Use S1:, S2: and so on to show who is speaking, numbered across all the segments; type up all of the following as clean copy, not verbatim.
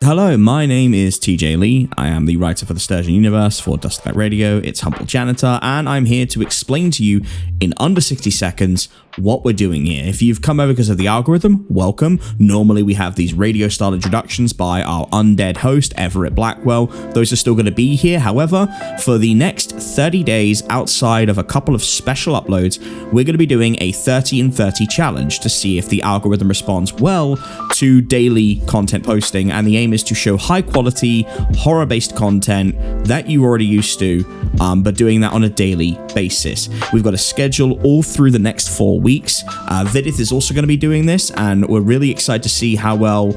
S1: Hello, my name is TJ Lee. I am the writer for the Sturgeon Universe for Dusklight Radio, its humble janitor, and I'm here to explain to you in under 60 seconds what we're doing here. If you've come over because of the algorithm, welcome. Normally we have these radio-style introductions by our undead host, Everett Blackwell. Those are still going to be here. However, for the next 30 days, outside of a couple of special uploads, we're going to be doing a 30 and 30 challenge to see if the algorithm responds well to daily content posting, and the aim is to show high-quality, horror-based content that you're already used to, but doing that on a daily basis. We've got a schedule all through the next 4 weeks. Vidith is also going to be doing this, and we're really excited to see how well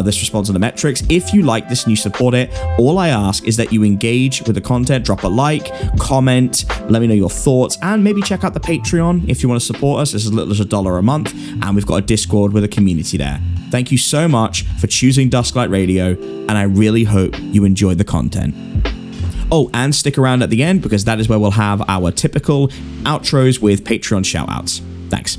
S1: this responds on the metrics. If you like this and you support it, all I ask is that you engage with the content, drop a like, comment, let me know your thoughts, and maybe check out the Patreon if you want to support us. It's as little as $1 a month, and we've got a Discord with a community there. Thank you so much for choosing Dusklight Radio, and I really hope you enjoyed the content. Oh, and stick around at the end because that is where we'll have our typical outros with Patreon shoutouts. Thanks.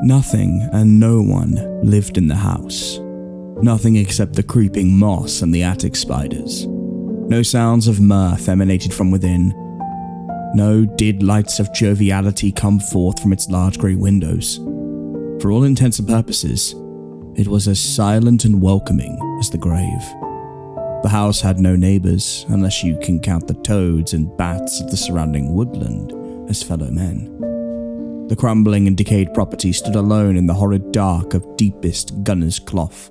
S1: Nothing and no one lived in the house. Nothing except the creeping moss and the attic spiders. No sounds of mirth emanated from within. No did lights of joviality come forth from its large grey windows. For all intents and purposes, it was as silent and welcoming as the grave. The house had no neighbours, unless you can count the toads and bats of the surrounding woodland as fellow men. The crumbling and decayed property stood alone in the horrid dark of deepest gunner's cloth,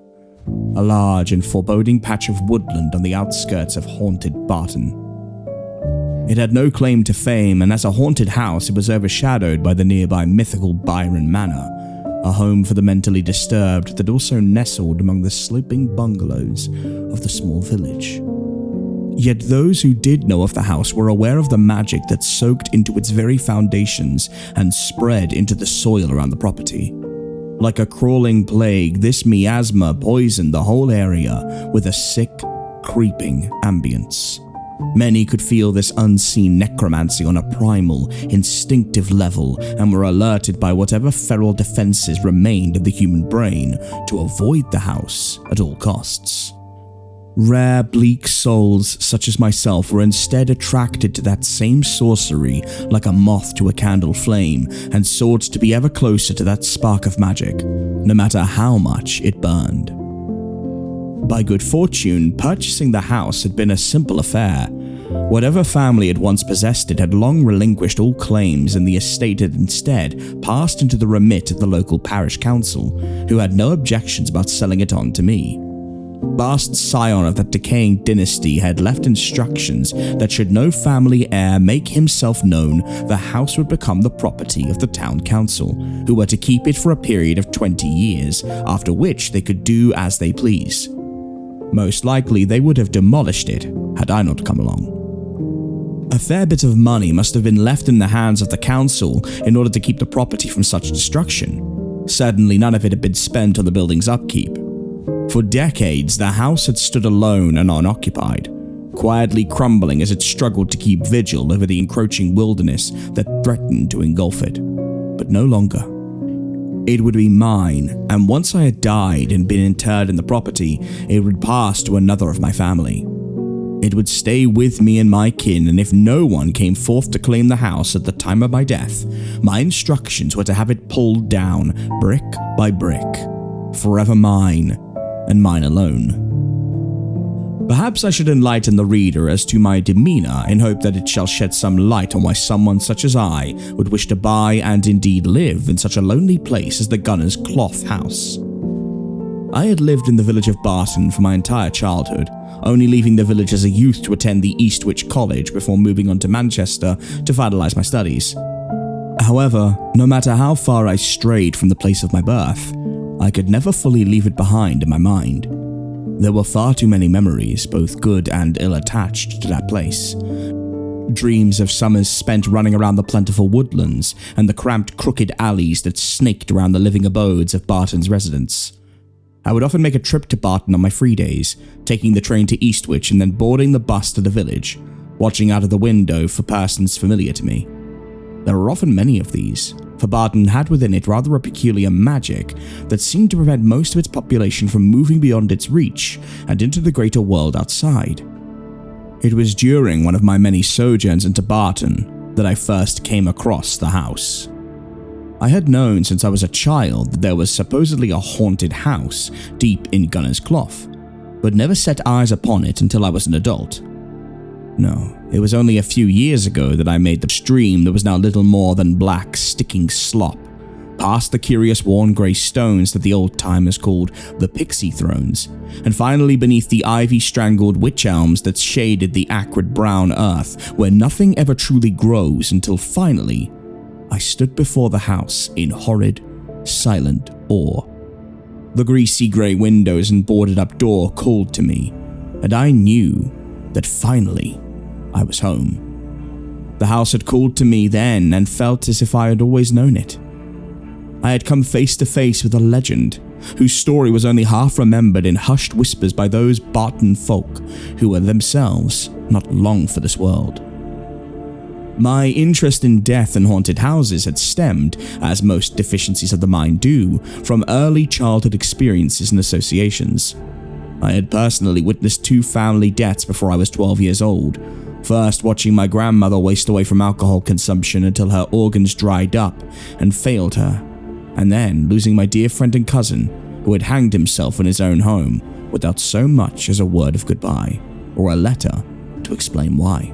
S1: a large and foreboding patch of woodland on the outskirts of haunted Barton. It had no claim to fame, and as a haunted house it was overshadowed by the nearby mythical Byron Manor, a home for the mentally disturbed that also nestled among the sloping bungalows of the small village. Yet those who did know of the house were aware of the magic that soaked into its very foundations and spread into the soil around the property. Like a crawling plague, this miasma poisoned the whole area with a sick, creeping ambience. Many could feel this unseen necromancy on a primal, instinctive level and were alerted by whatever feral defenses remained of the human brain to avoid the house at all costs. Rare, bleak souls such as myself were instead attracted to that same sorcery like a moth to a candle flame and sought to be ever closer to that spark of magic, no matter how much it burned. By good fortune, purchasing the house had been a simple affair. Whatever family had once possessed it had long relinquished all claims, and the estate had instead passed into the remit of the local parish council, who had no objections about selling it on to me. Last scion of that decaying dynasty had left instructions that should no family heir make himself known, the house would become the property of the town council, who were to keep it for a period of 20 years, after which they could do as they please. Most likely they would have demolished it had I not come along. A fair bit of money must have been left in the hands of the council in order to keep the property from such destruction. Certainly none of it had been spent on the building's upkeep. For decades, the house had stood alone and unoccupied, quietly crumbling as it struggled to keep vigil over the encroaching wilderness that threatened to engulf it. But no longer. It would be mine, and once I had died and been interred in the property, it would pass to another of my family. It would stay with me and my kin, and if no one came forth to claim the house at the time of my death, my instructions were to have it pulled down, brick by brick, forever mine, and mine alone. Perhaps I should enlighten the reader as to my demeanor in hope that it shall shed some light on why someone such as I would wish to buy and indeed live in such a lonely place as the Gunner's Cloth House. I had lived in the village of Barton for my entire childhood, only leaving the village as a youth to attend the Eastwich College before moving on to Manchester to finalise my studies. However, no matter how far I strayed from the place of my birth, I could never fully leave it behind in my mind. There were far too many memories, both good and ill attached to that place. Dreams of summers spent running around the plentiful woodlands and the cramped crooked alleys that snaked around the living abodes of Barton's residents. I would often make a trip to Barton on my free days, taking the train to Eastwich and then boarding the bus to the village, watching out of the window for persons familiar to me. There were often many of these, for Barton had within it rather a peculiar magic that seemed to prevent most of its population from moving beyond its reach and into the greater world outside. It was during one of my many sojourns into Barton that I first came across the house. I had known since I was a child that there was supposedly a haunted house deep in Gunner's Clough, but never set eyes upon it until I was an adult. No, it was only a few years ago that I made the stream that was now little more than black sticking slop, past the curious worn grey stones that the old-timers called the Pixie Thrones, and finally beneath the ivy-strangled witch elms that shaded the acrid brown earth where nothing ever truly grows until finally I stood before the house in horrid, silent awe. The greasy grey windows and boarded-up door called to me, and I knew that finally I was home. The house had called to me then and felt as if I had always known it. I had come face to face with a legend whose story was only half remembered in hushed whispers by those Barton folk who were themselves not long for this world. My interest in death and haunted houses had stemmed, as most deficiencies of the mind do, from early childhood experiences and associations. I had personally witnessed 2 family deaths before I was 12 years old, first watching my grandmother waste away from alcohol consumption until her organs dried up and failed her, and then losing my dear friend and cousin who had hanged himself in his own home without so much as a word of goodbye or a letter to explain why.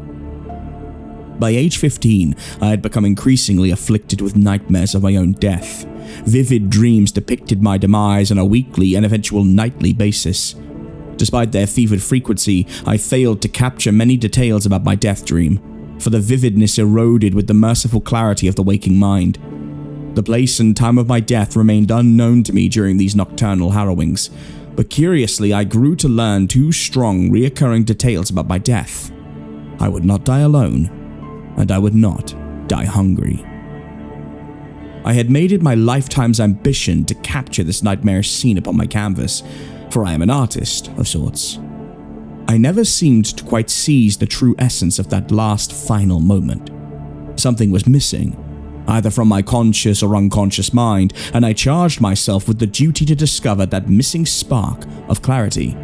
S1: By age 15, I had become increasingly afflicted with nightmares of my own death. Vivid dreams depicted my demise on a weekly and eventual nightly basis. Despite their fevered frequency, I failed to capture many details about my death dream, for the vividness eroded with the merciful clarity of the waking mind. The place and time of my death remained unknown to me during these nocturnal harrowings, but curiously I grew to learn 2 strong, reoccurring details about my death. I would not die alone, and I would not die hungry. I had made it my lifetime's ambition to capture this nightmarish scene upon my canvas, for I am an artist of sorts. I never seemed to quite seize the true essence of that last final moment. Something was missing, either from my conscious or unconscious mind, and I charged myself with the duty to discover that missing spark of clarity.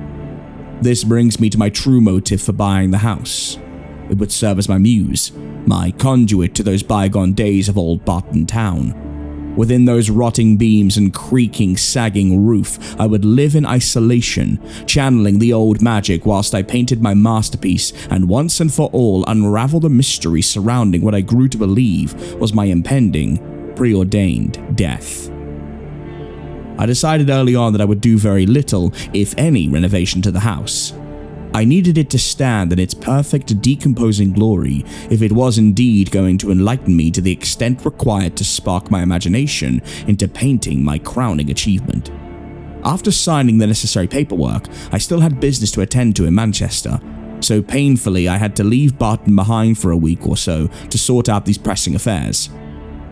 S1: This brings me to my true motive for buying the house. It would serve as my muse, my conduit to those bygone days of old Barton Town. Within those rotting beams and creaking, sagging roof, I would live in isolation, channeling the old magic whilst I painted my masterpiece and once and for all unravel the mystery surrounding what I grew to believe was my impending, preordained death. I decided early on that I would do very little, if any, renovation to the house. I needed it to stand in its perfect decomposing glory if it was indeed going to enlighten me to the extent required to spark my imagination into painting my crowning achievement. After signing the necessary paperwork, I still had business to attend to in Manchester, so painfully I had to leave Barton behind for a week or so to sort out these pressing affairs.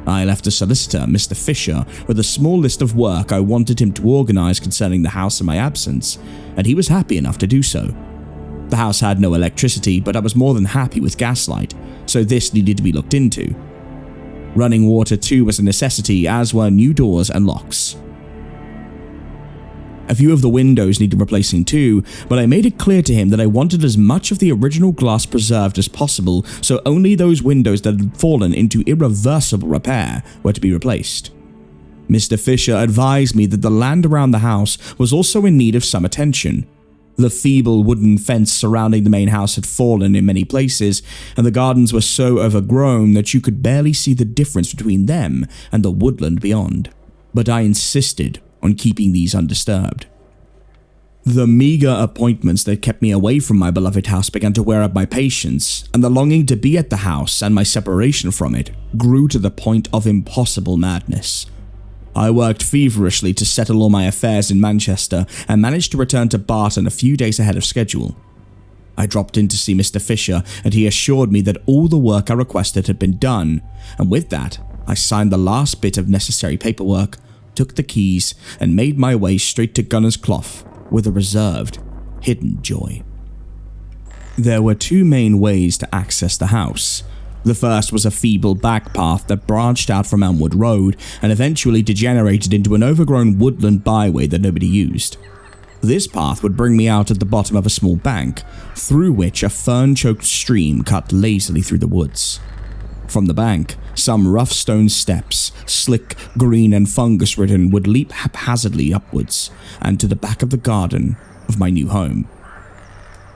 S1: I left a solicitor, Mr. Fisher, with a small list of work I wanted him to organise concerning the house in my absence, and he was happy enough to do so. The house had no electricity, but I was more than happy with gaslight, so this needed to be looked into. Running water too was a necessity, as were new doors and locks. A few of the windows needed replacing too, but I made it clear to him that I wanted as much of the original glass preserved as possible, so only those windows that had fallen into irreversible repair were to be replaced. Mr. Fisher advised me that the land around the house was also in need of some attention. The feeble wooden fence surrounding the main house had fallen in many places, and the gardens were so overgrown that you could barely see the difference between them and the woodland beyond. But I insisted on keeping these undisturbed. The meager appointments that kept me away from my beloved house began to wear up my patience, and the longing to be at the house and my separation from it grew to the point of impossible madness. I worked feverishly to settle all my affairs in Manchester and managed to return to Barton a few days ahead of schedule. I dropped in to see Mr. Fisher, and he assured me that all the work I requested had been done, and with that, I signed the last bit of necessary paperwork took the keys, and made my way straight to Gunner's Clough with a reserved, hidden joy. There were two main ways to access the house. The first was a feeble back path that branched out from Elmwood Road and eventually degenerated into an overgrown woodland byway that nobody used. This path would bring me out at the bottom of a small bank, through which a fern-choked stream cut lazily through the woods. From the bank, some rough stone steps, slick, green and fungus-ridden, would leap haphazardly upwards and to the back of the garden of my new home.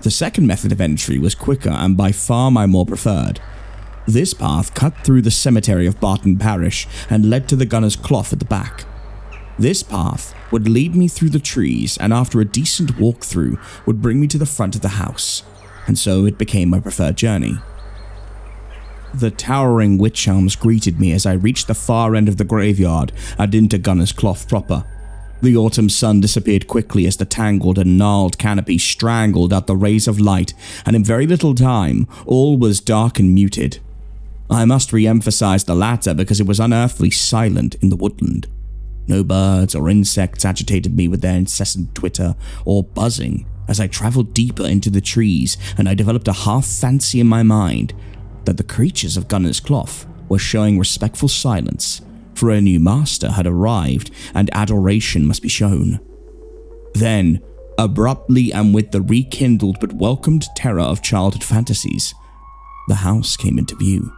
S1: The second method of entry was quicker and by far my more preferred. This path cut through the cemetery of Barton Parish and led to the Gunner's Clough at the back. This path would lead me through the trees and after a decent walkthrough would bring me to the front of the house, and so it became my preferred journey. The towering wych elms greeted me as I reached the far end of the graveyard and into Gunner's Clough proper. The autumn sun disappeared quickly as the tangled and gnarled canopy strangled out the rays of light, and in very little time, all was dark and muted. I must re-emphasize the latter because it was unearthly silent in the woodland. No birds or insects agitated me with their incessant twitter or buzzing as I traveled deeper into the trees, and I developed a half fancy in my mind that the creatures of Gunner's Clough were showing respectful silence, for a new master had arrived and adoration must be shown. Then, abruptly and with the rekindled but welcomed terror of childhood fantasies, the house came into view.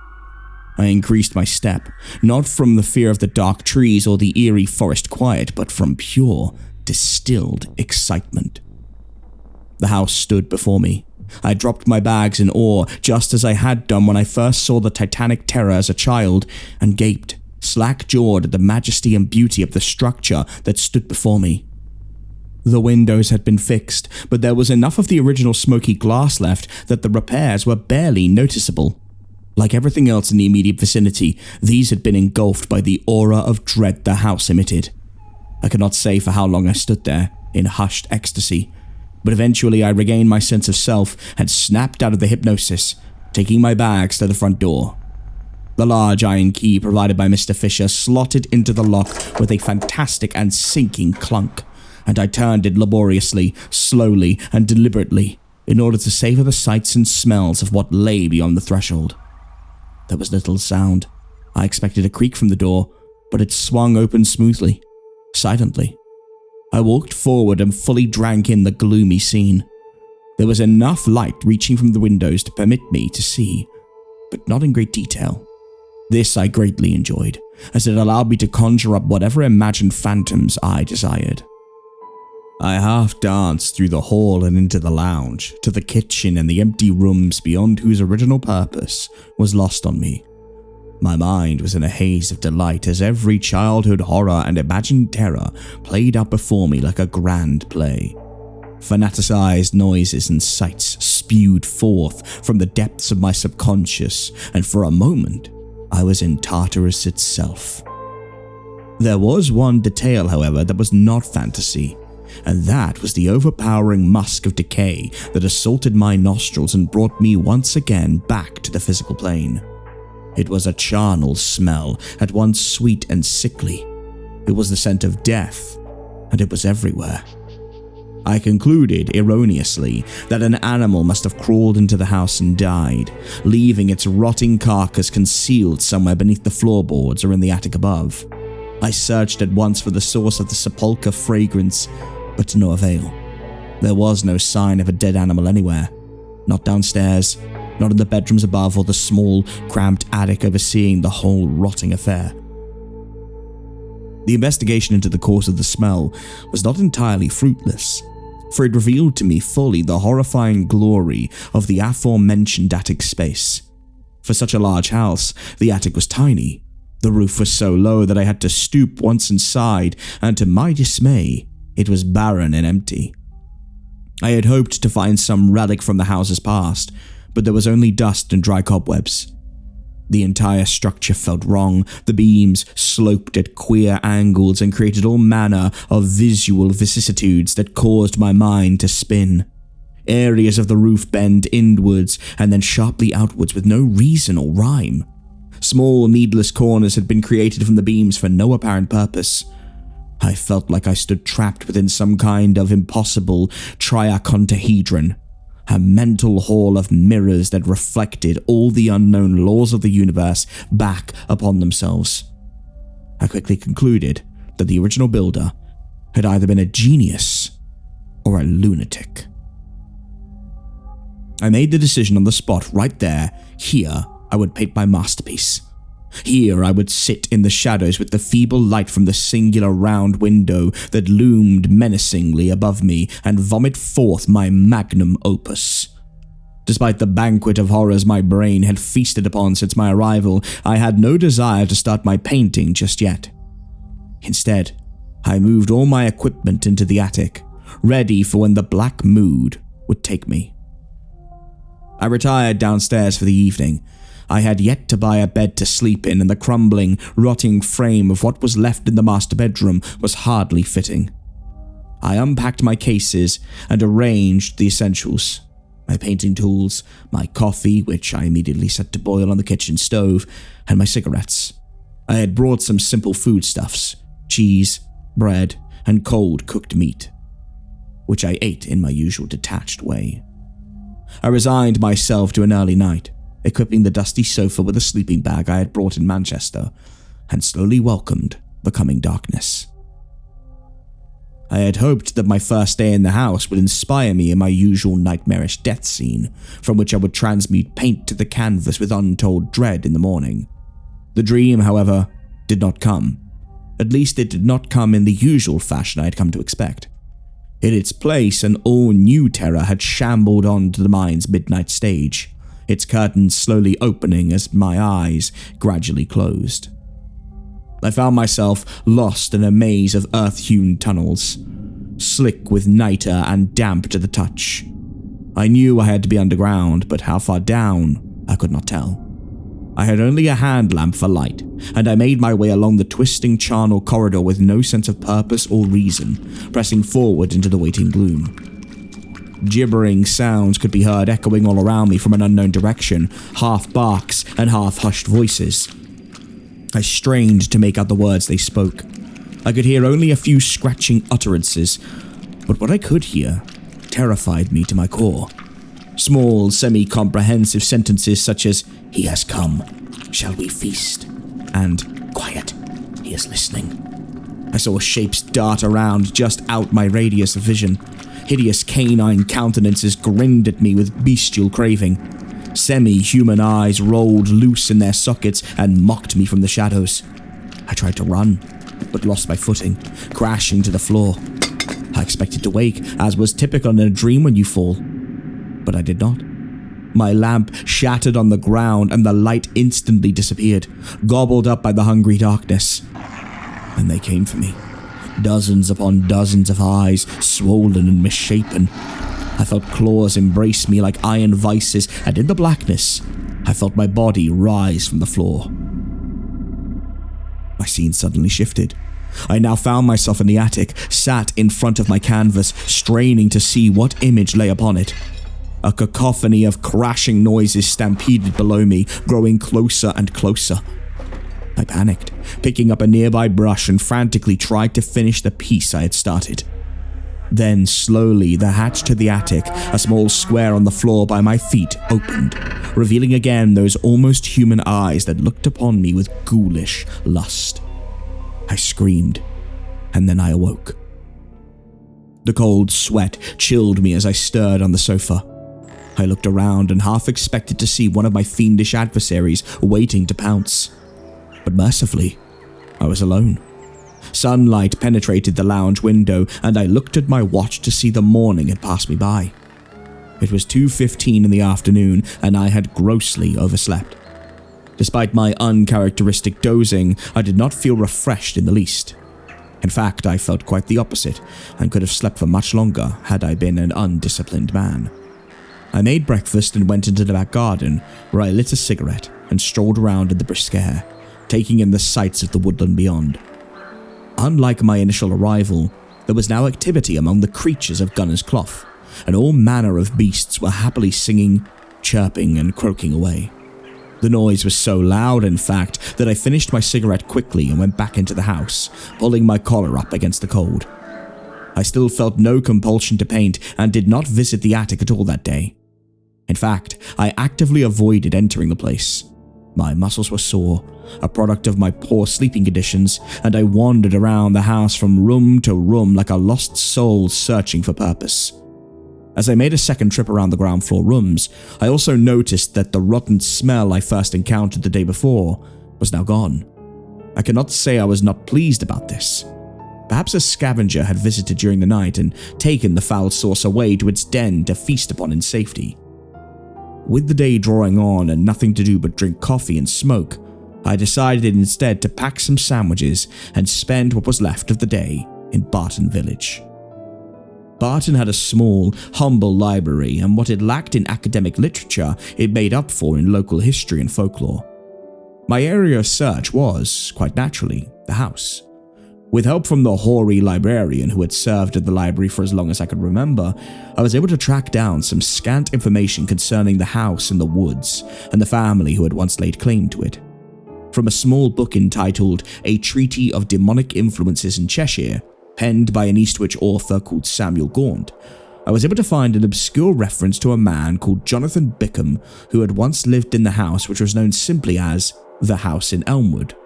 S1: I increased my step, not from the fear of the dark trees or the eerie forest quiet, but from pure, distilled excitement. The house stood before me. I dropped my bags in awe, just as I had done when I first saw the Titanic terror as a child, and gaped, slack-jawed at the majesty and beauty of the structure that stood before me. The windows had been fixed, but there was enough of the original smoky glass left that the repairs were barely noticeable. Like everything else in the immediate vicinity, these had been engulfed by the aura of dread the house emitted. I could not say for how long I stood there, in hushed ecstasy, but eventually I regained my sense of self and snapped out of the hypnosis, taking my bags to the front door. The large iron key provided by Mr. Fisher slotted into the lock with a fantastic and sinking clunk, and I turned it laboriously, slowly, and deliberately, in order to savor the sights and smells of what lay beyond the threshold. There was little sound. I expected a creak from the door, but it swung open smoothly, silently. I walked forward and fully drank in the gloomy scene. There was enough light reaching from the windows to permit me to see, but not in great detail. This I greatly enjoyed, as it allowed me to conjure up whatever imagined phantoms I desired. I half danced through the hall and into the lounge, to the kitchen and the empty rooms beyond whose original purpose was lost on me. My mind was in a haze of delight as every childhood horror and imagined terror played out before me like a grand play. Fanaticized noises and sights spewed forth from the depths of my subconscious, and for a moment, I was in Tartarus itself. There was one detail, however, that was not fantasy, and that was the overpowering musk of decay that assaulted my nostrils and brought me once again back to the physical plane. It was a charnel smell, at once sweet and sickly. It was the scent of death, and it was everywhere. I concluded, erroneously, that an animal must have crawled into the house and died, leaving its rotting carcass concealed somewhere beneath the floorboards or in the attic above. I searched at once for the source of the sepulchre fragrance, but to no avail. There was no sign of a dead animal anywhere. Not downstairs, not in the bedrooms above or the small, cramped attic overseeing the whole rotting affair. The investigation into the cause of the smell was not entirely fruitless, for it revealed to me fully the horrifying glory of the aforementioned attic space. For such a large house, the attic was tiny. The roof was so low that I had to stoop once inside, and to my dismay, it was barren and empty. I had hoped to find some relic from the house's past, but there was only dust and dry cobwebs. The entire structure felt wrong. The beams sloped at queer angles and created all manner of visual vicissitudes that caused my mind to spin. Areas of the roof bend inwards and then sharply outwards with no reason or rhyme. Small, needless corners had been created from the beams for no apparent purpose. I felt like I stood trapped within some kind of impossible triacontahedron, a mental hall of mirrors that reflected all the unknown laws of the universe back upon themselves. I quickly concluded that the original builder had either been a genius or a lunatic. I made the decision on the spot right there. Here, I would paint my masterpiece. Here, I would sit in the shadows with the feeble light from the singular round window that loomed menacingly above me and vomit forth my magnum opus. Despite the banquet of horrors my brain had feasted upon since my arrival, I had no desire to start my painting just yet. Instead, I moved all my equipment into the attic, ready for when the black mood would take me. I retired downstairs for the evening. I had yet to buy a bed to sleep in, and the crumbling, rotting frame of what was left in the master bedroom was hardly fitting. I unpacked my cases and arranged the essentials: my painting tools, my coffee, which I immediately set to boil on the kitchen stove, and my cigarettes. I had brought some simple foodstuffs: cheese, bread, and cold cooked meat, which I ate in my usual detached way. I resigned myself to an early night, equipping the dusty sofa with a sleeping bag I had brought in Manchester, and slowly welcomed the coming darkness. I had hoped that my first day in the house would inspire me in my usual nightmarish death scene, from which I would transmute paint to the canvas with untold dread in the morning. The dream, however, did not come. At least it did not come in the usual fashion I had come to expect. In its place, an all-new terror had shambled onto the mind's midnight stage, its curtains slowly opening as my eyes gradually closed. I found myself lost in a maze of earth-hewn tunnels, slick with niter and damp to the touch. I knew I had to be underground, but how far down, I could not tell. I had only a hand lamp for light, and I made my way along the twisting charnel corridor with no sense of purpose or reason, pressing forward into the waiting gloom. Gibbering sounds could be heard echoing all around me from an unknown direction, half barks and half hushed voices. I strained to make out the words they spoke. I could hear only a few scratching utterances, but what I could hear terrified me to my core. Small, semi-comprehensive sentences such as, "He has come, shall we feast?" and "Quiet, he is listening." I saw shapes dart around just out my radius of vision. Hideous canine countenances grinned at me with bestial craving. Semi-human eyes rolled loose in their sockets and mocked me from the shadows. I tried to run, but lost my footing, crashing to the floor. I expected to wake, as was typical in a dream when you fall, but I did not. My lamp shattered on the ground and the light instantly disappeared, gobbled up by the hungry darkness. And they came for me. Dozens upon dozens of eyes, swollen and misshapen. I felt claws embrace me like iron vices, and in the blackness, I felt my body rise from the floor. My scene suddenly shifted. I now found myself in the attic, sat in front of my canvas, straining to see what image lay upon it. A cacophony of crashing noises stampeded below me, growing closer and closer. I panicked, picking up a nearby brush and frantically tried to finish the piece I had started. Then, slowly, the hatch to the attic, a small square on the floor by my feet, opened, revealing again those almost human eyes that looked upon me with ghoulish lust. I screamed, and then I awoke. The cold sweat chilled me as I stirred on the sofa. I looked around and half expected to see one of my fiendish adversaries waiting to pounce. But mercifully, I was alone. Sunlight penetrated the lounge window, and I looked at my watch to see the morning had passed me by. It was 2:15 in the afternoon, and I had grossly overslept. Despite my uncharacteristic dozing, I did not feel refreshed in the least. In fact, I felt quite the opposite, and could have slept for much longer had I been an undisciplined man. I made breakfast and went into the back garden, where I lit a cigarette and strolled around in the brisk air, taking in the sights of the woodland beyond. Unlike my initial arrival, there was now activity among the creatures of Gunner's Clough, and all manner of beasts were happily singing, chirping, and croaking away. The noise was so loud, in fact, that I finished my cigarette quickly and went back into the house, pulling my collar up against the cold. I still felt no compulsion to paint and did not visit the attic at all that day. In fact, I actively avoided entering the place. My muscles were sore, a product of my poor sleeping conditions, and I wandered around the house from room to room like a lost soul searching for purpose. As I made a second trip around the ground floor rooms, I also noticed that the rotten smell I first encountered the day before was now gone. I cannot say I was not pleased about this. Perhaps a scavenger had visited during the night and taken the foul sauce away to its den to feast upon in safety. With the day drawing on and nothing to do but drink coffee and smoke, I decided instead to pack some sandwiches and spend what was left of the day in Barton Village. Barton had a small, humble library, and what it lacked in academic literature, it made up for in local history and folklore. My area of search was, quite naturally, the house. With help from the hoary librarian who had served at the library for as long as I could remember, I was able to track down some scant information concerning the house in the woods and the family who had once laid claim to it. From a small book entitled A Treaty of Demonic Influences in Cheshire, penned by an Eastwich author called Samuel Gaunt, I was able to find an obscure reference to a man called Jonathan Bickham who had once lived in the house which was known simply as the House in Elmwood.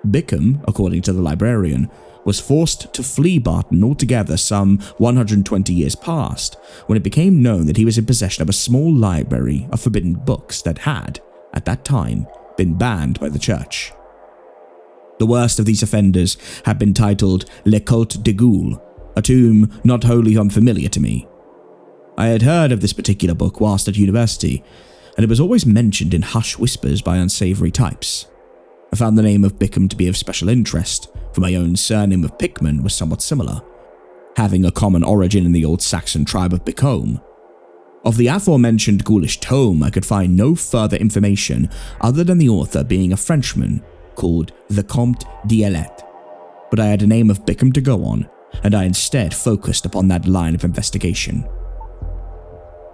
S1: Bickham, according to the librarian, was forced to flee Barton altogether some 120 years past, when it became known that he was in possession of a small library of forbidden books that had, at that time, been banned by the church. The worst of these offenders had been titled Le Culte de Ghoul, a tomb not wholly unfamiliar to me. I had heard of this particular book whilst at university, and it was always mentioned in hushed whispers by unsavory types. I found the name of Bickham to be of special interest, for my own surname of Pickman was somewhat similar, having a common origin in the old Saxon tribe of Bickham. Of the aforementioned ghoulish tome, I could find no further information other than the author being a Frenchman called the Comte d'Ailette, but I had a name of Bickham to go on, and I instead focused upon that line of investigation.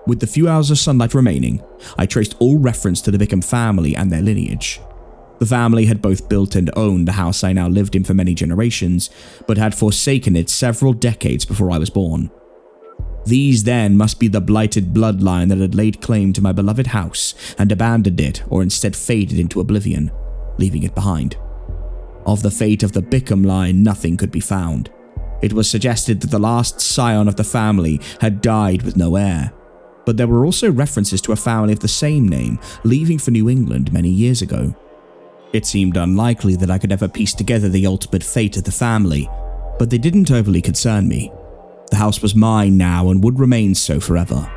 S1: With the few hours of sunlight remaining, I traced all reference to the Bickham family and their lineage. The family had both built and owned the house I now lived in for many generations, but had forsaken it several decades before I was born. These then must be the blighted bloodline that had laid claim to my beloved house and abandoned it or instead faded into oblivion, leaving it behind. Of the fate of the Bickham line, nothing could be found. It was suggested that the last scion of the family had died with no heir, but there were also references to a family of the same name leaving for New England many years ago. It seemed unlikely that I could ever piece together the ultimate fate of the family, but they didn't overly concern me. The house was mine now and would remain so forever.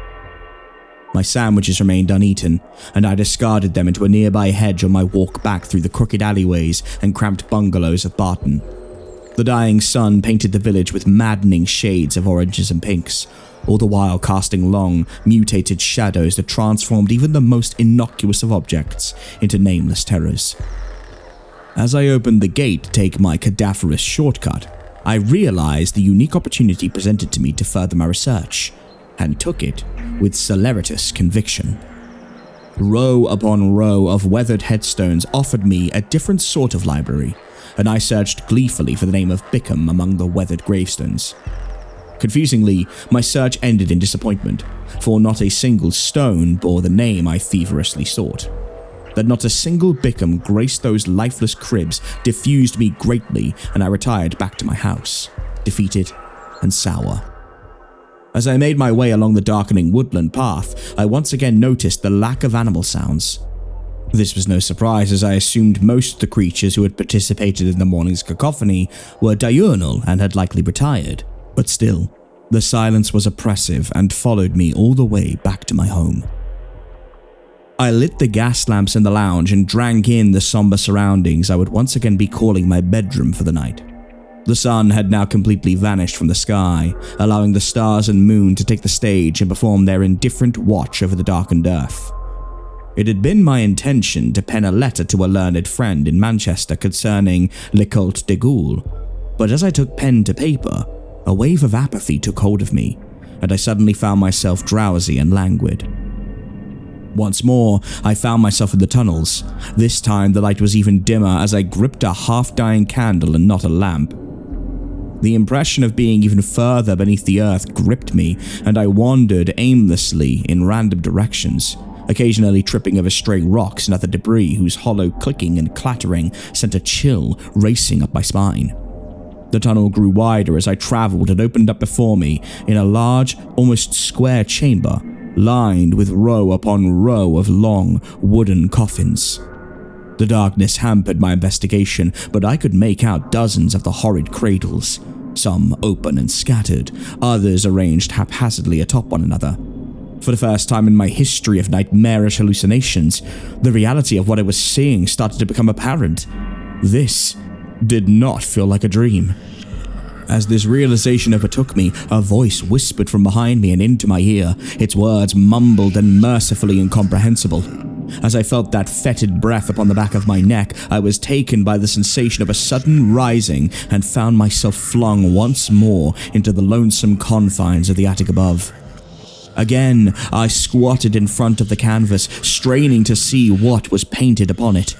S1: My sandwiches remained uneaten, and I discarded them into a nearby hedge on my walk back through the crooked alleyways and cramped bungalows of Barton. The dying sun painted the village with maddening shades of oranges and pinks, all the while casting long, mutated shadows that transformed even the most innocuous of objects into nameless terrors. As I opened the gate to take my cadaverous shortcut, I realized the unique opportunity presented to me to further my research, and took it with celeritas conviction. Row upon row of weathered headstones offered me a different sort of library, and I searched gleefully for the name of Bickham among the weathered gravestones. Confusingly, my search ended in disappointment, for not a single stone bore the name I feverishly sought. That not a single Bickham graced those lifeless cribs diffused me greatly, and I retired back to my house, defeated and sour. As I made my way along the darkening woodland path, I once again noticed the lack of animal sounds. This was no surprise, as I assumed most of the creatures who had participated in the morning's cacophony were diurnal and had likely retired. But still, the silence was oppressive and followed me all the way back to my home. I lit the gas lamps in the lounge and drank in the somber surroundings I would once again be calling my bedroom for the night. The sun had now completely vanished from the sky, allowing the stars and moon to take the stage and perform their indifferent watch over the darkened earth. It had been my intention to pen a letter to a learned friend in Manchester concerning Le Culte de Ghoul, but as I took pen to paper, a wave of apathy took hold of me, and I suddenly found myself drowsy and languid. Once more, I found myself in the tunnels. This time, the light was even dimmer as I gripped a half-dying candle and not a lamp. The impression of being even further beneath the earth gripped me, and I wandered aimlessly in random directions, occasionally tripping over stray rocks and other debris whose hollow clicking and clattering sent a chill racing up my spine. The tunnel grew wider as I traveled and opened up before me in a large, almost square chamber, lined with row upon row of long, wooden coffins. The darkness hampered my investigation, but I could make out dozens of the horrid cradles, some open and scattered, others arranged haphazardly atop one another. For the first time in my history of nightmarish hallucinations, the reality of what I was seeing started to become apparent. This did not feel like a dream. As this realization overtook me, a voice whispered from behind me and into my ear, its words mumbled and mercifully incomprehensible. As I felt that fetid breath upon the back of my neck, I was taken by the sensation of a sudden rising and found myself flung once more into the lonesome confines of the attic above. Again, I squatted in front of the canvas, straining to see what was painted upon it.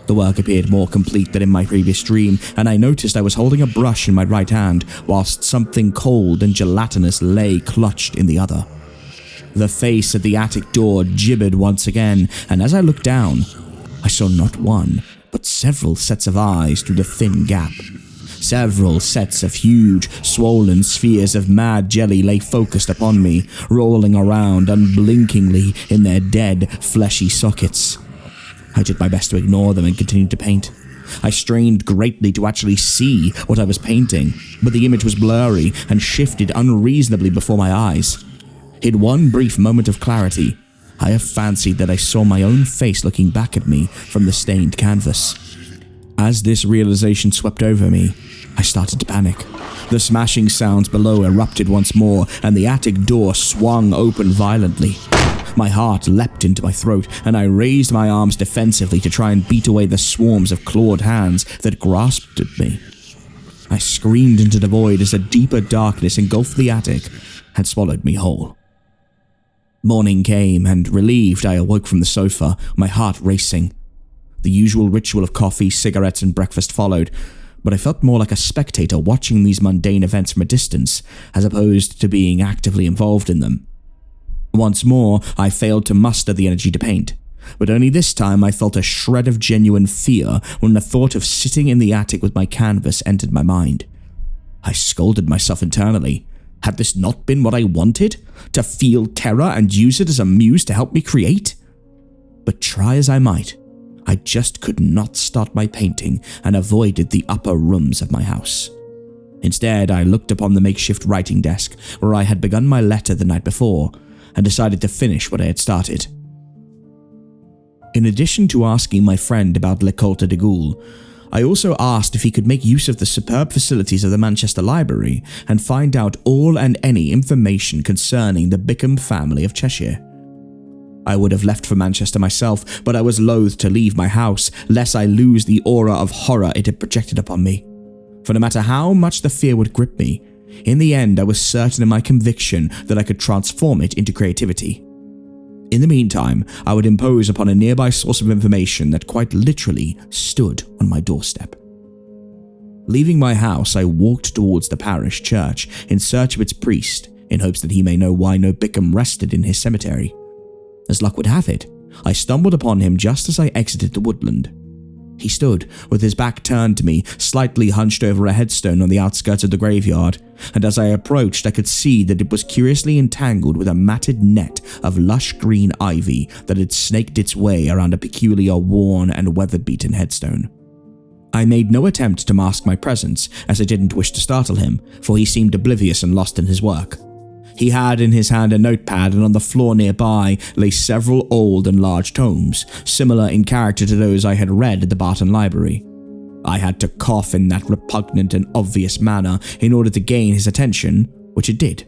S1: The work appeared more complete than in my previous dream, and I noticed I was holding a brush in my right hand, whilst something cold and gelatinous lay clutched in the other. The face at the attic door gibbered once again, and as I looked down, I saw not one, but several sets of eyes through the thin gap. Several sets of huge, swollen spheres of mad jelly lay focused upon me, rolling around unblinkingly in their dead, fleshy sockets. I did my best to ignore them and continued to paint. I strained greatly to actually see what I was painting, but the image was blurry and shifted unreasonably before my eyes. In one brief moment of clarity, I have fancied that I saw my own face looking back at me from the stained canvas. As this realization swept over me, I started to panic. The smashing sounds below erupted once more, and the attic door swung open violently. My heart leapt into my throat, and I raised my arms defensively to try and beat away the swarms of clawed hands that grasped at me. I screamed into the void as a deeper darkness engulfed the attic and swallowed me whole. Morning came, and relieved, I awoke from the sofa, my heart racing. The usual ritual of coffee, cigarettes, and breakfast followed, but I felt more like a spectator watching these mundane events from a distance, as opposed to being actively involved in them. Once more, I failed to muster the energy to paint, but only this time I felt a shred of genuine fear when the thought of sitting in the attic with my canvas entered my mind. I scolded myself internally. Had this not been what I wanted? To feel terror and use it as a muse to help me create? But try as I might, I just could not start my painting and avoided the upper rooms of my house. Instead, I looked upon the makeshift writing desk where I had begun my letter the night before and decided to finish what I had started. In addition to asking my friend about L'École de Gaulle, I also asked if he could make use of the superb facilities of the Manchester Library and find out all and any information concerning the Bickham family of Cheshire. I would have left for Manchester myself, but I was loath to leave my house, lest I lose the aura of horror it had projected upon me. For no matter how much the fear would grip me, in the end I was certain in my conviction that I could transform it into creativity. In the meantime, I would impose upon a nearby source of information that quite literally stood on my doorstep. Leaving my house, I walked towards the parish church in search of its priest, in hopes that he may know why no Bickham rested in his cemetery. As luck would have it, I stumbled upon him just as I exited the woodland. He stood, with his back turned to me, slightly hunched over a headstone on the outskirts of the graveyard, and as I approached I could see that it was curiously entangled with a matted net of lush green ivy that had snaked its way around a peculiar worn and weather-beaten headstone. I made no attempt to mask my presence, as I didn't wish to startle him, for he seemed oblivious and lost in his work. He had in his hand a notepad, and on the floor nearby lay several old and large tomes, similar in character to those I had read at the Barton Library. I had to cough in that repugnant and obvious manner in order to gain his attention, which it did.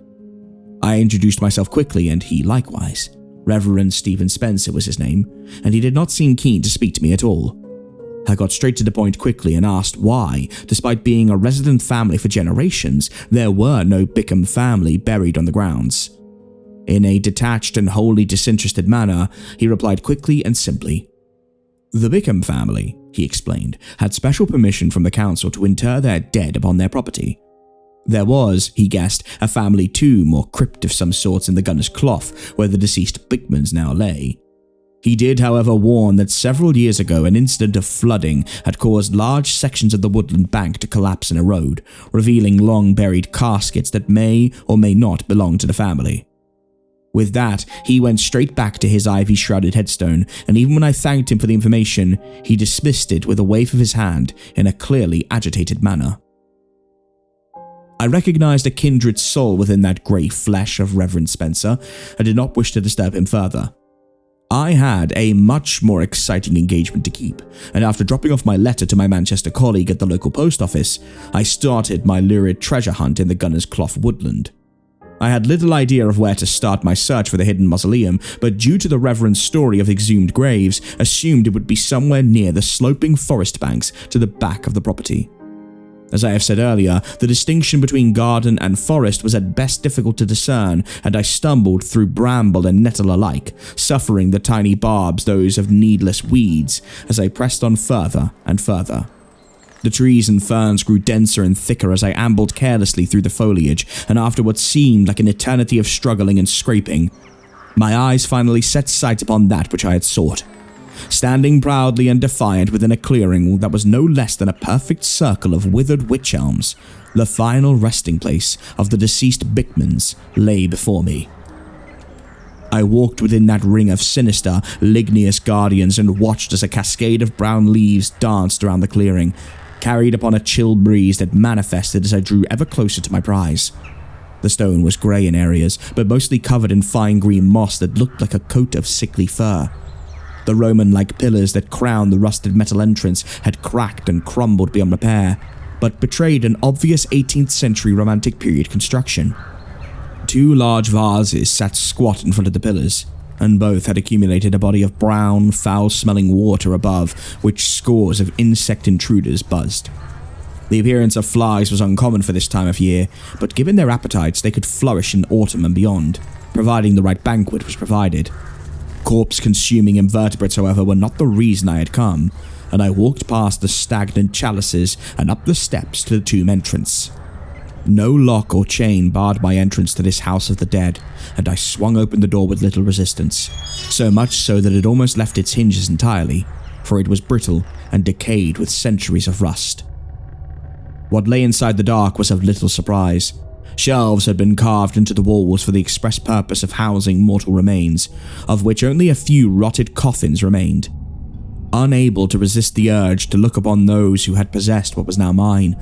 S1: I introduced myself quickly, and he likewise. Reverend Stephen Spencer was his name, and he did not seem keen to speak to me at all. I got straight to the point quickly and asked why, despite being a resident family for generations, there were no Bickham family buried on the grounds. In a detached and wholly disinterested manner, he replied quickly and simply. The Bickham family, he explained, had special permission from the council to inter their dead upon their property. There was, he guessed, a family tomb or crypt of some sorts in the Gunner's Clough where the deceased Bickmans now lay. He did, however, warn that several years ago an incident of flooding had caused large sections of the woodland bank to collapse and erode, revealing long-buried caskets that may or may not belong to the family. With that, he went straight back to his ivy-shrouded headstone, and even when I thanked him for the information, he dismissed it with a wave of his hand in a clearly agitated manner. I recognized a kindred soul within that grey flesh of Reverend Spencer, and did not wish to disturb him further. I had a much more exciting engagement to keep, and after dropping off my letter to my Manchester colleague at the local post office, I started my lurid treasure hunt in the Gunner's Clough woodland. I had little idea of where to start my search for the hidden mausoleum, but due to the Reverend's story of exhumed graves, assumed it would be somewhere near the sloping forest banks to the back of the property. As I have said earlier, the distinction between garden and forest was at best difficult to discern, and I stumbled through bramble and nettle alike, suffering the tiny barbs those of needless weeds as I pressed on further and further. The trees and ferns grew denser and thicker as I ambled carelessly through the foliage, and after what seemed like an eternity of struggling and scraping, my eyes finally set sight upon that which I had sought. Standing proudly and defiant within a clearing that was no less than a perfect circle of withered wych elms, the final resting place of the deceased Bickmans lay before me. I walked within that ring of sinister, ligneous guardians and watched as a cascade of brown leaves danced around the clearing, carried upon a chill breeze that manifested as I drew ever closer to my prize. The stone was grey in areas, but mostly covered in fine green moss that looked like a coat of sickly fur. The Roman-like pillars that crowned the rusted metal entrance had cracked and crumbled beyond repair, but betrayed an obvious 18th century Romantic period construction. 2 large vases sat squat in front of the pillars, and both had accumulated a body of brown, foul-smelling water above, which scores of insect intruders buzzed. The appearance of flies was uncommon for this time of year, but given their appetites they could flourish in autumn and beyond, providing the right banquet was provided. Corpse-consuming invertebrates, however, were not the reason I had come, and I walked past the stagnant chalices and up the steps to the tomb entrance. No lock or chain barred my entrance to this house of the dead, and I swung open the door with little resistance, so much so that it almost left its hinges entirely, for it was brittle and decayed with centuries of rust. What lay inside the dark was of little surprise. Shelves had been carved into the walls for the express purpose of housing mortal remains, of which only a few rotted coffins remained. Unable to resist the urge to look upon those who had possessed what was now mine,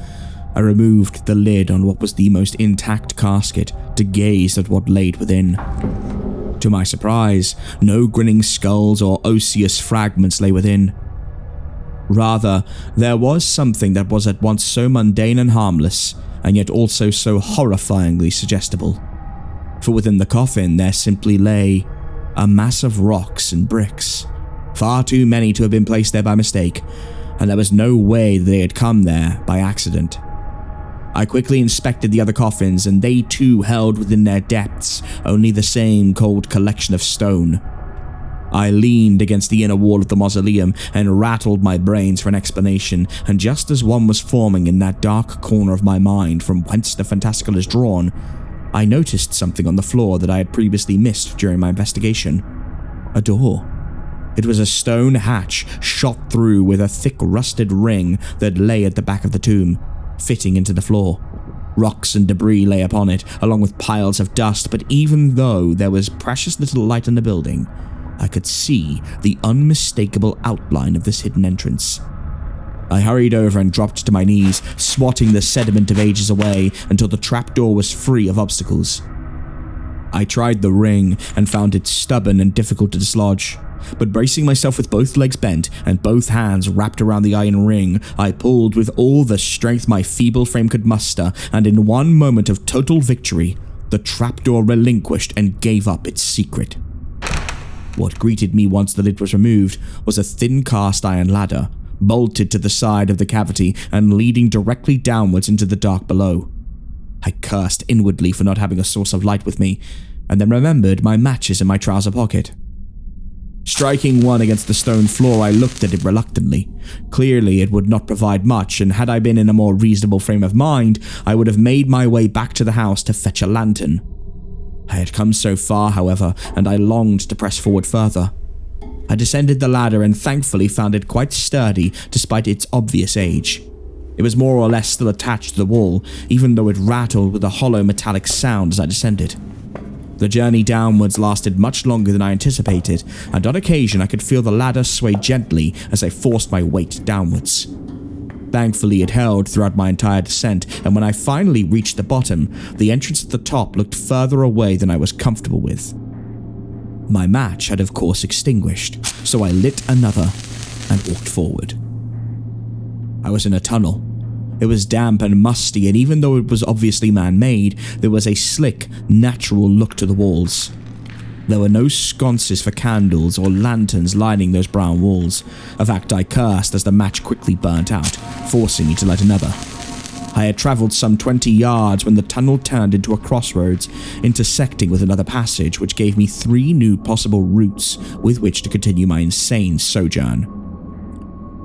S1: I removed the lid on what was the most intact casket to gaze at what lay within. To my surprise, no grinning skulls or osseous fragments lay within. Rather, there was something that was at once so mundane and harmless, and yet also so horrifyingly suggestible. For within the coffin there simply lay a mass of rocks and bricks, far too many to have been placed there by mistake, and there was no way that they had come there by accident. I quickly inspected the other coffins, and they too held within their depths only the same cold collection of stone. I leaned against the inner wall of the mausoleum and rattled my brains for an explanation, and just as one was forming in that dark corner of my mind from whence the fantastical is drawn, I noticed something on the floor that I had previously missed during my investigation. A door. It was a stone hatch shot through with a thick rusted ring that lay at the back of the tomb, fitting into the floor. Rocks and debris lay upon it, along with piles of dust, but even though there was precious little light in the building, I could see the unmistakable outline of this hidden entrance. I hurried over and dropped to my knees, swatting the sediment of ages away until the trapdoor was free of obstacles. I tried the ring and found it stubborn and difficult to dislodge, but bracing myself with both legs bent and both hands wrapped around the iron ring, I pulled with all the strength my feeble frame could muster, and in one moment of total victory, the trapdoor relinquished and gave up its secret. What greeted me once the lid was removed was a thin cast iron ladder, bolted to the side of the cavity and leading directly downwards into the dark below. I cursed inwardly for not having a source of light with me, and then remembered my matches in my trouser pocket. Striking one against the stone floor, I looked at it reluctantly. Clearly, it would not provide much, and had I been in a more reasonable frame of mind, I would have made my way back to the house to fetch a lantern. I had come so far, however, and I longed to press forward further. I descended the ladder and thankfully found it quite sturdy despite its obvious age. It was more or less still attached to the wall, even though it rattled with a hollow metallic sound as I descended. The journey downwards lasted much longer than I anticipated, and on occasion I could feel the ladder sway gently as I forced my weight downwards. Thankfully, it held throughout my entire descent, and when I finally reached the bottom, the entrance at the top looked further away than I was comfortable with. My match had of course extinguished, so I lit another and walked forward. I was in a tunnel. It was damp and musty, and even though it was obviously man-made, there was a slick, natural look to the walls. There were no sconces for candles or lanterns lining those brown walls, a fact I cursed as the match quickly burnt out, forcing me to light another. I had travelled some 20 yards when the tunnel turned into a crossroads, intersecting with another passage which gave me 3 new possible routes with which to continue my insane sojourn.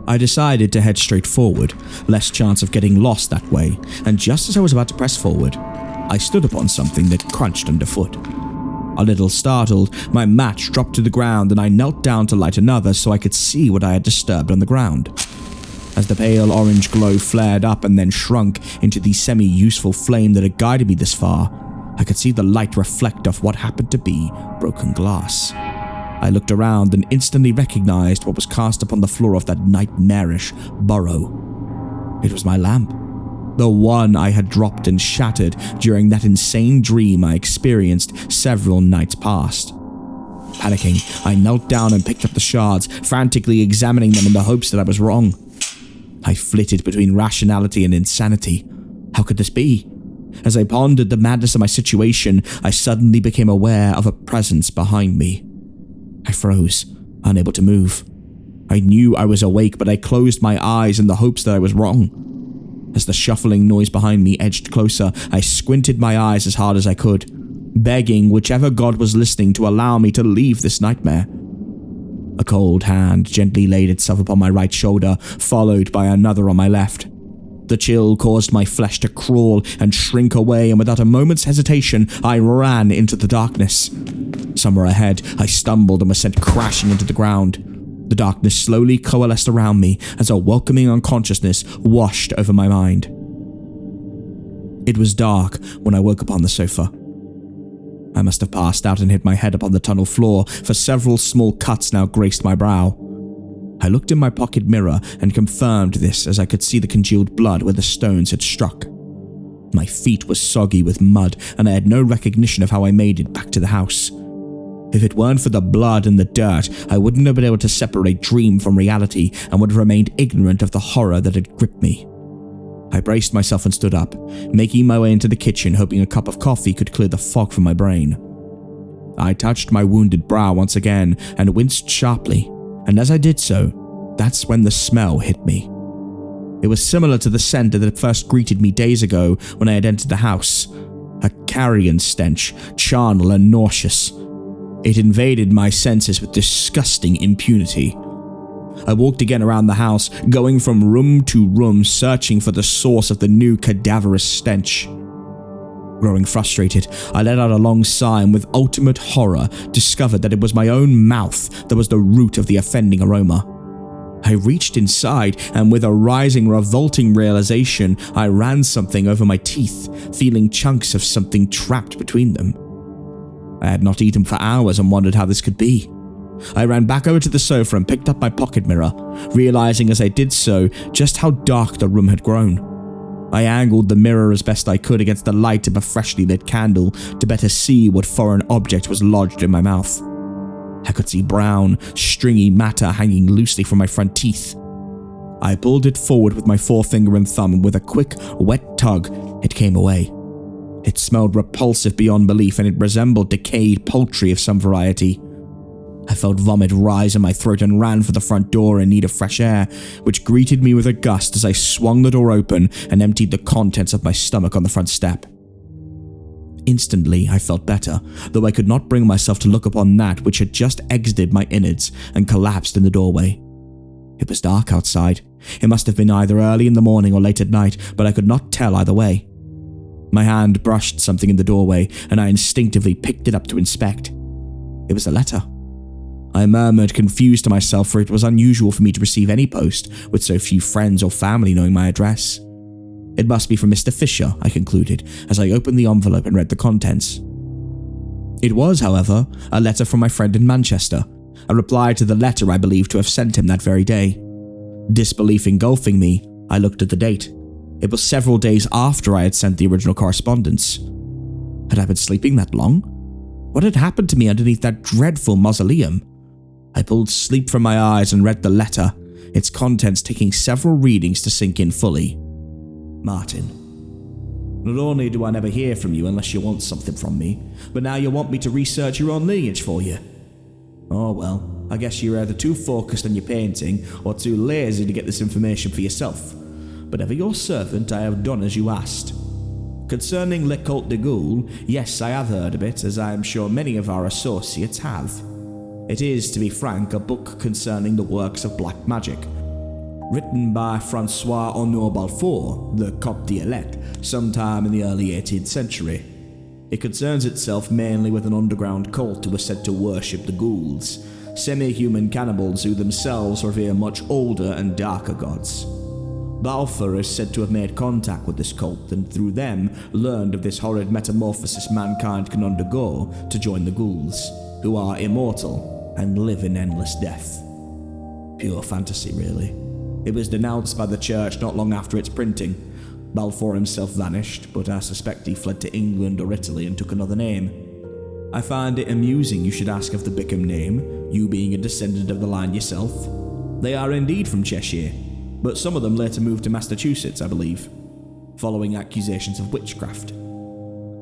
S1: I decided to head straight forward, less chance of getting lost that way, and just as I was about to press forward, I stood upon something that crunched underfoot. A little startled, my match dropped to the ground and I knelt down to light another so I could see what I had disturbed on the ground. As the pale orange glow flared up and then shrunk into the semi-useful flame that had guided me this far, I could see the light reflect off what happened to be broken glass. I looked around and instantly recognized what was cast upon the floor of that nightmarish burrow. It was my lamp. The one I had dropped and shattered during that insane dream I experienced several nights past. Panicking, I knelt down and picked up the shards, frantically examining them in the hopes that I was wrong. I flitted between rationality and insanity. How could this be? As I pondered the madness of my situation, I suddenly became aware of a presence behind me. I froze, unable to move. I knew I was awake, but I closed my eyes in the hopes that I was wrong. As the shuffling noise behind me edged closer, I squinted my eyes as hard as I could, begging whichever god was listening to allow me to leave this nightmare. A cold hand gently laid itself upon my right shoulder, followed by another on my left. The chill caused my flesh to crawl and shrink away, and without a moment's hesitation, I ran into the darkness. Somewhere ahead, I stumbled and was sent crashing into the ground. The darkness slowly coalesced around me as a welcoming unconsciousness washed over my mind. It was dark when I woke upon the sofa. I must have passed out and hit my head upon the tunnel floor, for several small cuts now graced my brow. I looked in my pocket mirror and confirmed this as I could see the congealed blood where the stones had struck. My feet were soggy with mud, and I had no recognition of how I made it back to the house. If it weren't for the blood and the dirt, I wouldn't have been able to separate dream from reality and would have remained ignorant of the horror that had gripped me. I braced myself and stood up, making my way into the kitchen, hoping a cup of coffee could clear the fog from my brain. I touched my wounded brow once again and winced sharply, and as I did so, that's when the smell hit me. It was similar to the scent that had first greeted me days ago when I had entered the house, a carrion stench, charnel and nauseous. It invaded my senses with disgusting impunity. I walked again around the house, going from room to room, searching for the source of the new cadaverous stench. Growing frustrated, I let out a long sigh and with ultimate horror discovered that it was my own mouth that was the root of the offending aroma. I reached inside and with a rising, revolting realization, I ran something over my teeth, feeling chunks of something trapped between them. I had not eaten for hours and wondered how this could be. I ran back over to the sofa and picked up my pocket mirror, realizing as I did so just how dark the room had grown. I angled the mirror as best I could against the light of a freshly lit candle to better see what foreign object was lodged in my mouth. I could see brown, stringy matter hanging loosely from my front teeth. I pulled it forward with my forefinger and thumb, and with a quick, wet tug, it came away. It smelled repulsive beyond belief, and it resembled decayed poultry of some variety. I felt vomit rise in my throat and ran for the front door in need of fresh air, which greeted me with a gust as I swung the door open and emptied the contents of my stomach on the front step. Instantly, I felt better, though I could not bring myself to look upon that which had just exited my innards and collapsed in the doorway. It was dark outside. It must have been either early in the morning or late at night, but I could not tell either way. My hand brushed something in the doorway, and I instinctively picked it up to inspect. It was a letter. I murmured, confused to myself, for it was unusual for me to receive any post with so few friends or family knowing my address. It must be from Mr. Fisher, I concluded, as I opened the envelope and read the contents. It was, however, a letter from my friend in Manchester, a reply to the letter I believed to have sent him that very day. Disbelief engulfing me, I looked at the date. It was several days after I had sent the original correspondence. Had I been sleeping that long? What had happened to me underneath that dreadful mausoleum? I pulled sleep from my eyes and read the letter, its contents taking several readings to sink in fully. Martin. Not only do I never hear from you unless you want something from me, but now you want me to research your own lineage for you. Oh well, I guess you're either too focused on your painting or too lazy to get this information for yourself. But ever your servant, I have done as you asked. Concerning Le Comte de Gaulle, yes, I have heard of it, as I am sure many of our associates have. It is, to be frank, a book concerning the works of black magic, written by Francois Honor Balfour, the Comte d'Elect, sometime in the early 18th century. It concerns itself mainly with an underground cult who was said to worship the ghouls, semi-human cannibals who themselves revere much older and darker gods. Balfour is said to have made contact with this cult and through them learned of this horrid metamorphosis mankind can undergo to join the ghouls, who are immortal and live in endless death. Pure fantasy, really. It was denounced by the church not long after its printing. Balfour himself vanished, but I suspect he fled to England or Italy and took another name. I find it amusing you should ask of the Bickham name, you being a descendant of the line yourself. They are indeed from Cheshire, but some of them later moved to Massachusetts, I believe, following accusations of witchcraft.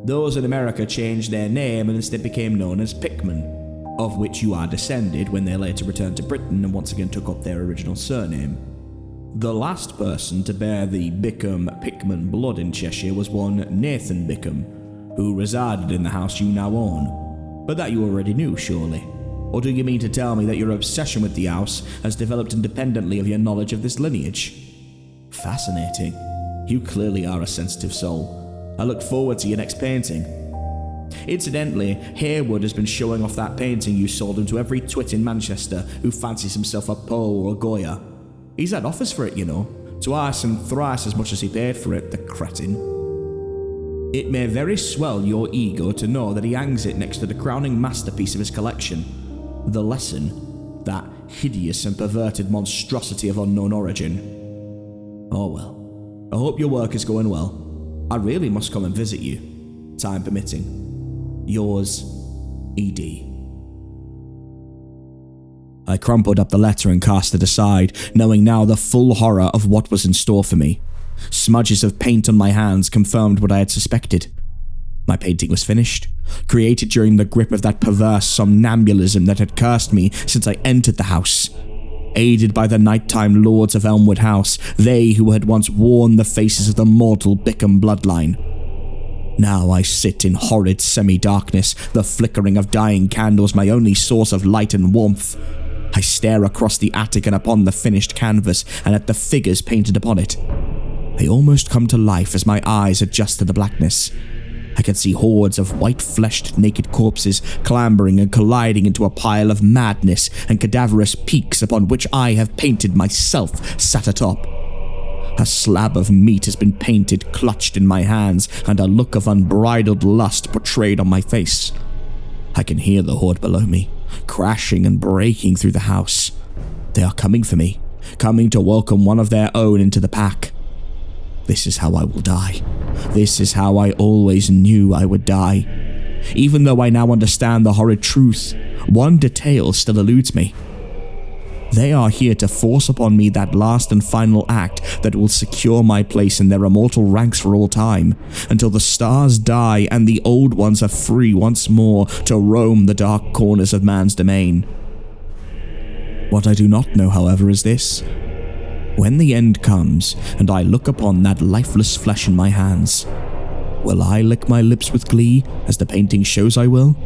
S1: Those in America changed their name and instead became known as Pickman, of which you are descended when they later returned to Britain and once again took up their original surname. The last person to bear the Bickham-Pickman blood in Cheshire was one Nathan Bickham, who resided in the house you now own. But that you already knew, surely. Or do you mean to tell me that your obsession with the house has developed independently of your knowledge of this lineage? Fascinating. You clearly are a sensitive soul. I look forward to your next painting. Incidentally, Harewood has been showing off that painting you sold him to every twit in Manchester who fancies himself a Poe or a Goya. He's had offers for it, you know, twice and thrice as much as he paid for it, the cretin. It may very swell your ego to know that he hangs it next to the crowning masterpiece of his collection, The Lesson, that hideous and perverted monstrosity of unknown origin. Oh well, I hope your work is going well. I really must come and visit you, time permitting. Yours, E.D. I crumpled up the letter and cast it aside, knowing now the full horror of what was in store for me. Smudges of paint on my hands confirmed what I had suspected. My painting was finished, created during the grip of that perverse somnambulism that had cursed me since I entered the house. Aided by the nighttime lords of Elmwood House, they who had once worn the faces of the mortal Bickham bloodline. Now I sit in horrid semi-darkness, the flickering of dying candles my only source of light and warmth. I stare across the attic and upon the finished canvas and at the figures painted upon it. They almost come to life as my eyes adjust to the blackness. I can see hordes of white-fleshed naked corpses clambering and colliding into a pile of madness and cadaverous peaks upon which I have painted myself sat atop. A slab of meat has been painted clutched in my hands and a look of unbridled lust portrayed on my face. I can hear the horde below me, crashing and breaking through the house. They are coming for me, coming to welcome one of their own into the pack. This is how I will die. This is how I always knew I would die. Even though I now understand the horrid truth, one detail still eludes me. They are here to force upon me that last and final act that will secure my place in their immortal ranks for all time, until the stars die and the old ones are free once more to roam the dark corners of man's domain. What I do not know, however, is this. When the end comes, and I look upon that lifeless flesh in my hands, Will I lick my lips with glee, as the painting shows I will?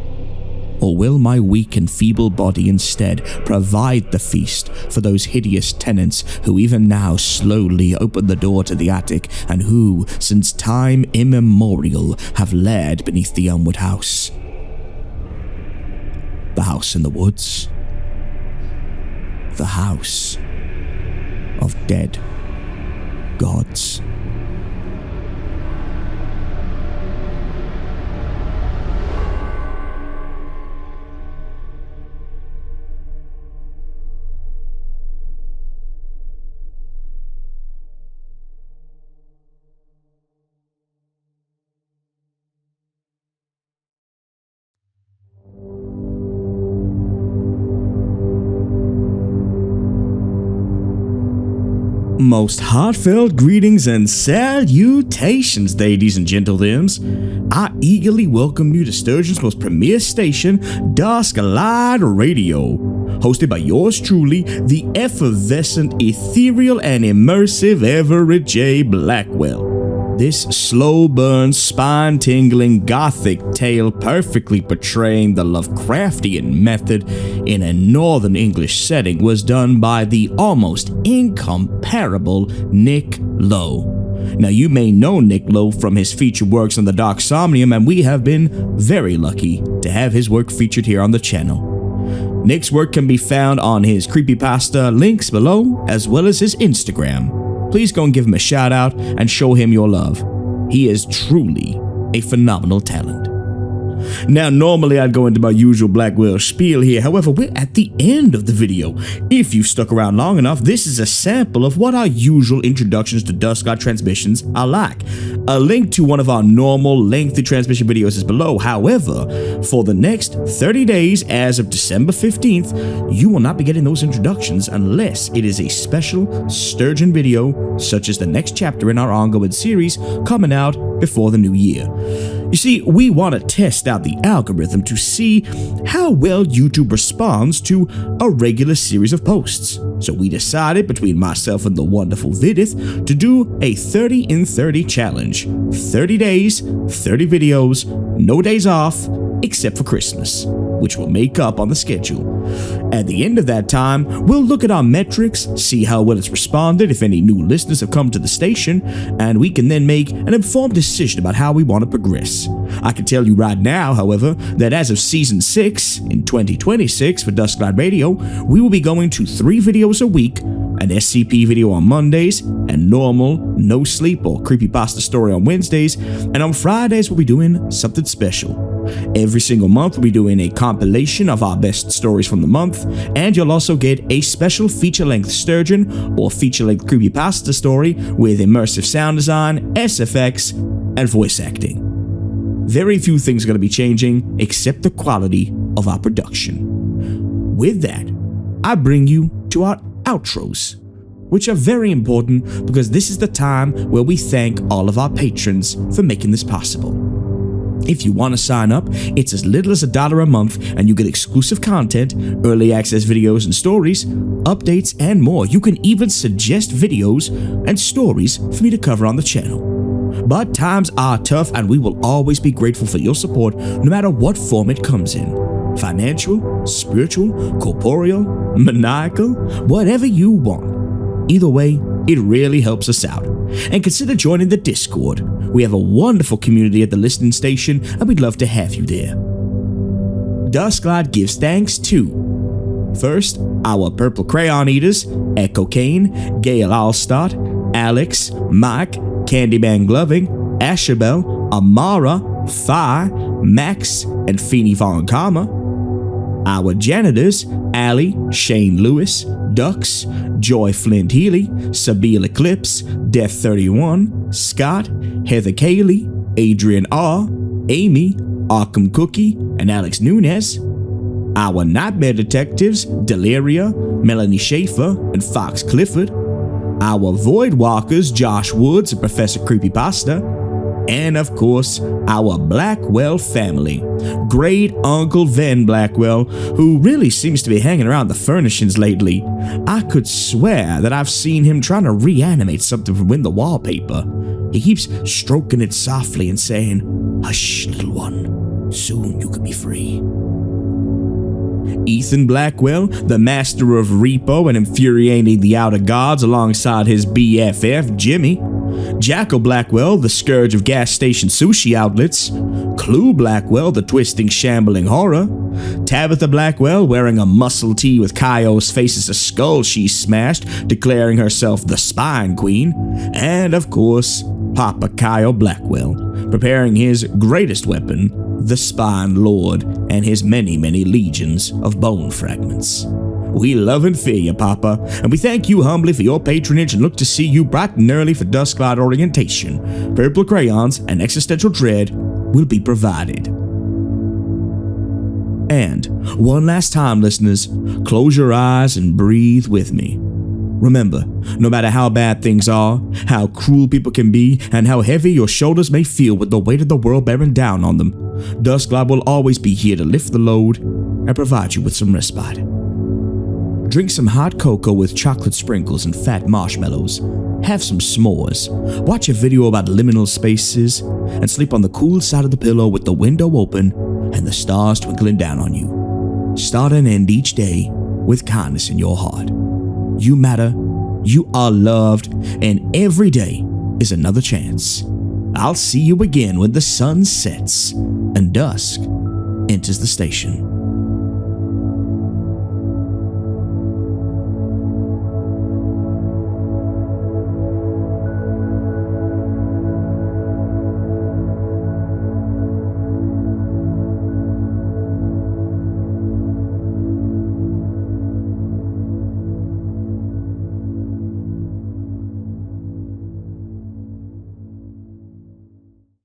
S1: Or will my weak and feeble body instead provide the feast for those hideous tenants who even now slowly open the door to the attic, and who, since time immemorial, have laired beneath the Elmwood house? The house in the woods. The house of dead gods. Most heartfelt greetings and salutations, ladies and gentlethems. I eagerly welcome you to Sturgeon's most premier station, Dusklight Radio, hosted by yours truly, the effervescent, ethereal, and immersive Everett J. Blackwell. This slow burn, spine-tingling gothic tale perfectly portraying the Lovecraftian method in a northern English setting was done by the almost incomparable Nick Lowe. Now, you may know Nick Lowe from his featured works on the Dark Somnium, and we have been very lucky to have his work featured here on the channel. Nick's work can be found on his Creepypasta links below, as well as his Instagram. Please go and give him a shout out and show him your love. He is truly a phenomenal talent. Now, normally I'd go into my usual Blackwell spiel here, however, we're at the end of the video. If you've stuck around long enough, this is a sample of what our usual introductions to Dusklight transmissions are like. A link to one of our normal lengthy transmission videos is below. However, for the next 30 days as of December 15th, you will not be getting those introductions unless it is a special Sturgeon video, such as the next chapter in our ongoing series coming out before the new year. You see, we want to test out the algorithm to see how well YouTube responds to a regular series of posts. So we decided, between myself and the wonderful Vidith, to do a 30 in 30 challenge. 30 days, 30 videos, no days off, except for Christmas, which will make up on the schedule. At the end of that time, we'll look at our metrics, see how well it's responded, if any new listeners have come to the station, and we can then make an informed decision about how we want to progress. I can tell you right now, however, that as of Season 6, in 2026 for Dusklight Radio, we will be going to 3 videos a week, an SCP video on Mondays, and normal, NoSleep or Creepypasta story on Wednesdays, and on Fridays we'll be doing something special. Every single month we'll be doing a compilation of our best stories from the month, and you'll also get a special feature-length Sturgeon or feature-length Creepypasta story with immersive sound design, SFX, and voice acting. Very few things are going to be changing except the quality of our production. With that, I bring you to our outros, which are very important because this is the time where we thank all of our patrons for making this possible. If you want to sign up, it's as little as $1 a month and you get exclusive content, early access videos and stories, updates, and more. You can even suggest videos and stories for me to cover on the channel. But times are tough and we will always be grateful for your support no matter what form it comes in. Financial, spiritual, corporeal, maniacal, whatever you want. Either way, it really helps us out. And consider joining the Discord. We have a wonderful community at the listening station and we'd love to have you there. Dusklight gives thanks to, first, our Purple Crayon Eaters, Echo Kane, Gail Allstott, Alex, Mike, Candyman Gloving, Ashabel, Amara, Fi, Max, and Feeny Von Karma. Our janitors, Allie, Shane Lewis, Dux, Joy Flint Healy, Sabine Eclipse, Death 31, Scott, Heather Cayley, Adrian R., Amy, Arkham Cookie, and Alex Nunez. Our nightmare detectives, Deliria, Melanie Schaefer, and Fox Clifford. Our void walkers, Josh Woods and Professor Creepypasta. and of course, our Blackwell family. Great Uncle Ven Blackwell, who really seems to be hanging around the furnishings lately. I could swear that I've seen him trying to reanimate something from in the wallpaper. He keeps stroking it softly and saying, "Hush, little one, soon you can be free." Ethan Blackwell, the master of repo and infuriating the outer gods alongside his BFF, Jimmy. Jackal Blackwell, the scourge of gas station sushi outlets. Clue Blackwell, the twisting, shambling horror. Tabitha Blackwell, wearing a muscle tee with Kyo's face as a skull she smashed, declaring herself the Spine Queen. And of course, Papa Kyle Blackwell, preparing his greatest weapon, the Spine Lord, and his many, many legions of bone fragments. We love and fear you, Papa, and we thank you humbly for your patronage and look to see you bright and early for Dusklight orientation. Purple crayons and existential dread will be provided. And one last time, listeners, close your eyes and breathe with me. Remember, no matter how bad things are, how cruel people can be, and how heavy your shoulders may feel with the weight of the world bearing down on them, Dusklight will always be here to lift the load and provide you with some respite. Drink some hot cocoa with chocolate sprinkles and fat marshmallows. Have some s'mores. Watch a video about liminal spaces, and sleep on the cool side of the pillow with the window open and the stars twinkling down on you. Start and end each day with kindness in your heart. You matter, you are loved, and every day is another chance. I'll see you again when the sun sets and dusk enters the station.